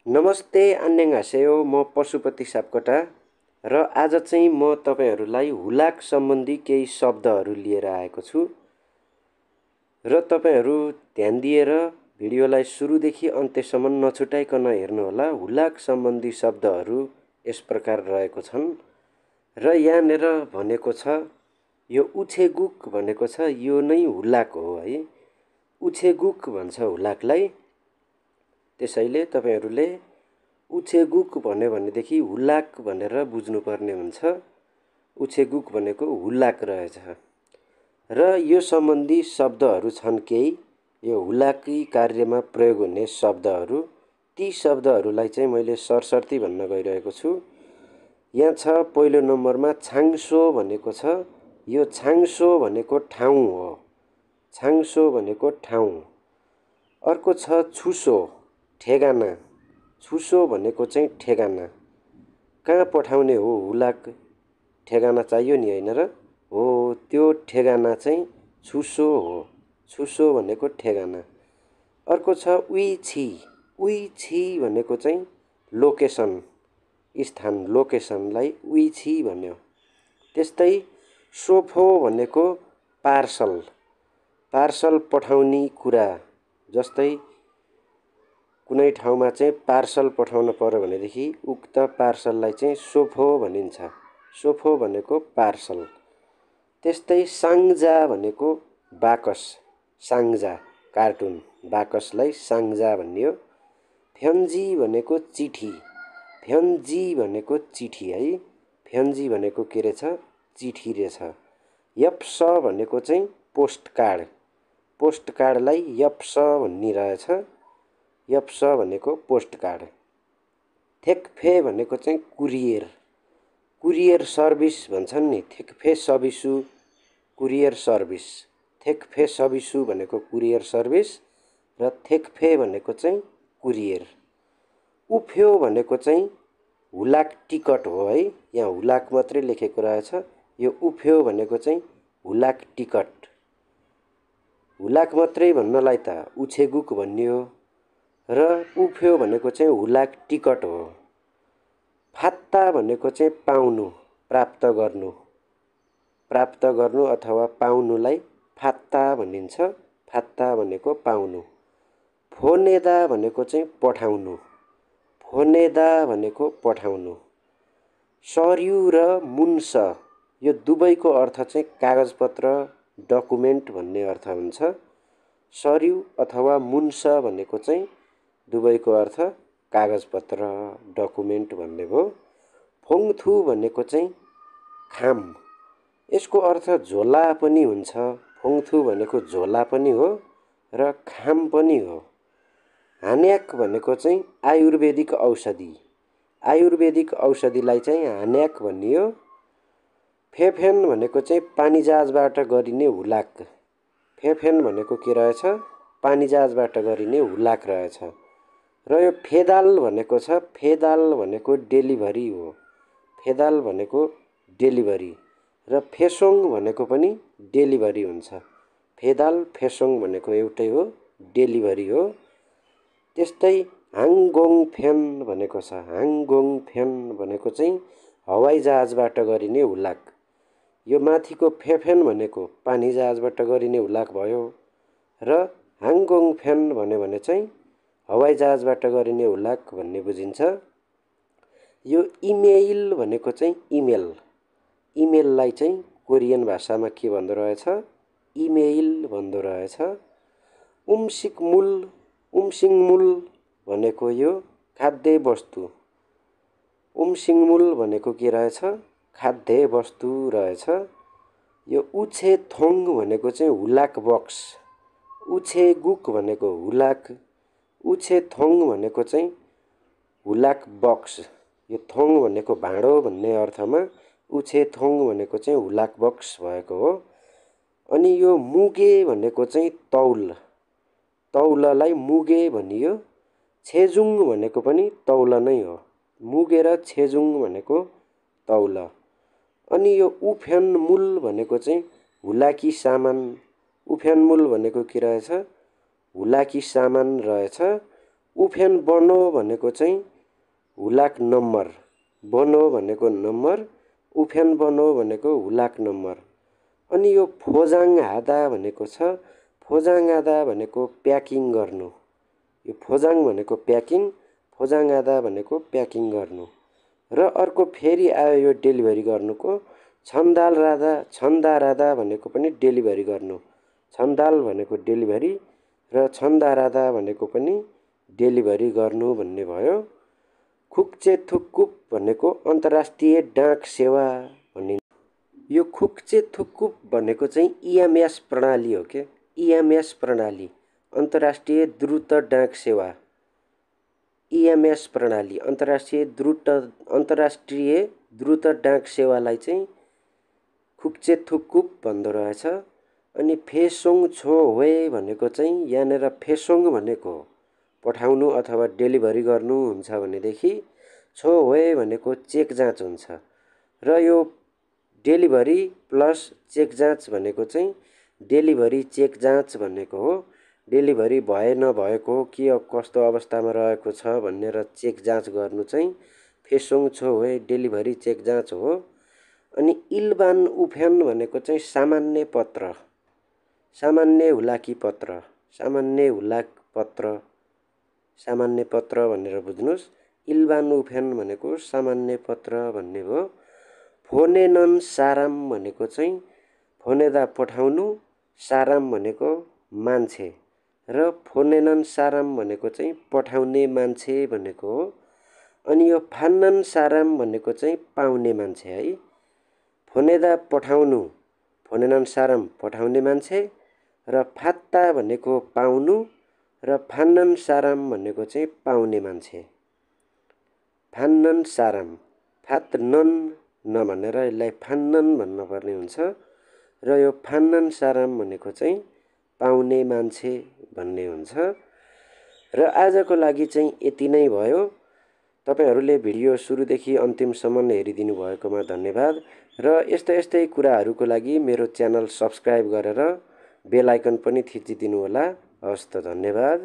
नमस्ते अन्यङहासेयो म पशुपति सापकोटा र आज चाहिँ म तपाईहरुलाई हुलाक सम्बन्धी केही शब्दहरू लिएर आएको छु र तपाईहरु ध्यान दिएर भिडियोलाई सुरुदेखि अन्त्यसम्म नछुटाइकन हेर्नुहोला। हुलाक सम्बन्धी शब्दहरू यस प्रकार रहेको छन् र यहाँनेर भनेको छ यो उछेगुक भनेको छ, यो नै हुलाक हो है। उछेगुक भन्छ हुलाकलाई। त्यसैले तपाईहरुले उछेगुक भन्यो भनेदेखि हुलाक भनेर बुझ्नुपर्ने हुन्छ। उछेगुक भनेको हुलाक रहेछ र यो सम्बन्धी शब्दहरू छन् केही, यो हुलाकी कार्यमा प्रयोग हुने शब्दहरू। ती शब्दहरूलाई चाहिँ मैले सरसर्ती भन्न गइरहेको छु। यहाँ छ पहिलो नम्बरमा छाङसो भनेको छ। यो छाङसो भनेको ठाउँ हो। छाङसो भनेको ठाउँ। अर्को छ छुसो, ठेगाना। छुसो भनेको चाहिँ ठेगाना। कहाँ पठाउने हो हुलाक, ठेगाना चाहियो नि हैन र? हो, त्यो ठेगाना चाहिँ छुसो हो। छुसो भनेको ठेगाना। अर्को छ उइछि। उइछि भनेको चाहिँ लोकेसन, स्थान, लोकेसनलाई उइछि भन्यो। त्यस्तै सोफो भनेको पार्सल, पार्सल पठाउने कुरा। जस्तै कुनै ठाउँमा चाहिँ पार्सल पठाउन पर्यो भनेदेखि उक्त पार्सललाई चाहिँ सोफो भनिन्छ। सोफो भनेको पार्सल। त्यस्तै साङ्जा भनेको बाकस, साङ्जा कार्टुन, बाकसलाई साङ्जा भनियो। फ्यन्जी भनेको चिठी, फ्यन्जी भनेको चिठी है। फ्यन्जी भनेको के रहेछ? चिठी रहेछ। यप्स भनेको चाहिँ पोस्ट कार्ड, पोस्ट कार्डलाई यप्स भन्ने रहेछ। यप्स भनेको पोस्ट कार्ड। थेक्फे भनेको चाहिँ कुरियर, कुरियर सर्भिस भन्छन् नि, थेक्फे सबिसु कुरियर सर्भिस। थेक्फे सबिसु भनेको कुरियर सर्भिस र थेक्फे भनेको चाहिँ कुरियर। उफ्यो भनेको चाहिँ हुलाक टिकट हो है। यहाँ हुलाक मात्रै लेखेको रहेछ। यो उफ्यो भनेको चाहिँ हुलाक टिकट। हुलाक मात्रै भन्नलाई त उछेगुक भनियो र उफ्यो भनेको चाहिँ हुलाक टिकट हो। फात्ता भनेको चाहिँ पाउनु, प्राप्त गर्नु, प्राप्त गर्नु अथवा पाउनुलाई फात्ता भनिन्छ। फात्ता भनेको पाउनु। फोनेदा भनेको चाहिँ पठाउनु, फोनेदा भनेको पठाउनु। सर्यु र मुन्स, यो दुवैको अर्थ चाहिँ कागजपत्र, डकुमेन्ट भन्ने अर्थ हुन्छ। सर्यु अथवा मुन्स भनेको चाहिँ दुवैको अर्थ कागजपत्र, डकुमेन्ट भन्ने भयो। फोङथु भनेको चाहिँ खाम, यसको अर्थ झोला पनि हुन्छ। फोङथु भनेको झोला पनि हो र खाम पनि हो। हान्याक भनेको चाहिँ आयुर्वेदिक औषधि, आयुर्वेदिक औषधिलाई चाहिँ हान्याक भनियो। फेफेन भनेको चाहिँ पानीजहाजबाट गरिने हुलाक, फेफेन भनेको के रहेछ? पानीजहाजबाट गरिने हुलाक रहेछ। र यो फेदाल भनेको छ, फेदाल भनेको डेलिभरी हो, फेदाल भनेको डेलिभरी। र फेसोङ भनेको पनि डेलिभरी हुन्छ। फेदाल फेसोङ भनेको एउटै हो, डेलिभरी हो। त्यस्तै हाङगोङ फेन भनेको छ। हाङगोङ फेन भनेको चाहिँ हवाईजहाजबाट गरिने हुलाक। यो माथिको फेफेन भनेको पानीजहाजबाट गरिने हुलाक भयो र हाङगोङ फेन भन्यो भने चाहिँ हवाईजहाजबाट गरिने हुलाक भन्ने बुझिन्छ। यो इमेल भनेको चाहिँ इमेल, इमेललाई चाहिँ कोरियन भाषामा के भन्दो रहेछ? इमेल भन्दो रहेछ। उम्सिकमुल, उम्सिङमुल भनेको यो खाद्य वस्तु, उम्सिङमुल भनेको के रहेछ? खाद्य वस्तु रहेछ। यो उछेथोङ भनेको चाहिँ हुलाक बक्स, उछेगुक भनेको हुलाक, उछेथोङ भनेको चाहिँ हुलाक बक्स। यो थोङ भनेको भाँडो भन्ने अर्थमा, उछेथोङ भनेको चाहिँ हुलाक बक्स भएको हो। अनि यो मुगे भनेको चाहिँ तौल, तौललाई मुगे भनियो। छेजुङ भनेको पनि तौल नै हो। मुगे र छेजुङ भनेको तौल। अनि यो उफ्यानमुल भनेको चाहिँ हुलाकी सामान, उफ्यानमुल भनेको के रहेछ? हुलाकी सामान रहेछ। उफ्यान बनो भनेको चाहिँ हुलाक नम्बर, बनो भनेको नम्बर, उफ्यान बनो भनेको हुलाक नम्बर। अनि यो फोजाङ हादा भनेको छ, फोजाङ आदा भनेको प्याकिङ गर्नु। यो फोजाङ भनेको प्याकिङ, फोजाङ आदा भनेको प्याकिङ गर्नु। र अर्को फेरि आयो यो डेलिभरी गर्नुको, छन्दाल राधा, छन्दा राधा भनेको पनि डेलिभरी गर्नु। छन्दाल भनेको डेलिभरी र छन्दा राधा भनेको पनि डेलिभरी गर्नु भन्ने भयो। खुक्चे थुक्कुप भनेको अन्तर्राष्ट्रिय डाक सेवा भन्ने। यो खुक्चे थुक्कुप भनेको चाहिँ इएमएस प्रणाली हो के, इएमएस प्रणाली, अन्तर्राष्ट्रिय द्रुत डाक सेवा। इएमएस प्रणाली, अन्तर्राष्ट्रिय द्रुत डाक सेवालाई चाहिँ खुक्चे थुक्कुप भन्दो रहेछ। अनि फेसोङ छो होए भनेको चाहिँ यहाँनिर फेसोङ भनेको पठाउनु अथवा डेलिभरी गर्नु हुन्छ भनेदेखि, छो होए भनेको चेक जाँच हुन्छ। र यो डेलिभरी प्लस चेक जाँच भनेको चाहिँ डेलिभरी चेक जाँच भनेको हो। डेलिभरी भए नभएको के कस्तो अवस्थामा रहेको छ भनेर चेक जाँच गर्नु चाहिँ फेसोङ छो होए डेलिभरी चेक जाँच हो। अनि इल्बान उफ्यान भनेको चाहिँ सामान्य पत्र, सामान्य हुलाकी पत्र, सामान्य हुलाक पत्र, सामान्य पत्र भनेर बुझ्नुहोस्। इल्बान उफ्यान भनेको सामान्य पत्र भन्ने भयो। फोनेनन साराम भनेको चाहिँ फोनेदा पठाउनु, साराम भनेको मान्छे, र फोनेनन साराम भनेको चाहिँ पठाउने मान्छे भनेको हो। अनि यो फान्नन साराम भनेको चाहिँ पाउने मान्छे है। फोनेदा पठाउनु, फोनेनन साराम पठाउने मान्छे, र फात्ता भनेको पाउनु, र फान्नन साराम भनेको चाहिँ पाउने मान्छे। फान्नन साराम, फात्नन नभनेर यसलाई फान्नन भन्नुपर्ने हुन्छ। र यो फान्नन साराम भनेको चाहिँ पाउने मान्छे भन्ने हुन्छ। र आजको लागि चाहिँ यति नै भयो। तपाईहरूले भिडियो सुरुदेखि अन्तिमसम्म हेरिदिनु भएकोमा धन्यवाद। र यस्तै कुराहरूको लागि मेरो च्यानल सब्स्क्राइब गरेर बेल आइकन पनि थिचिदिनु होला। हवस् त, धन्यवाद।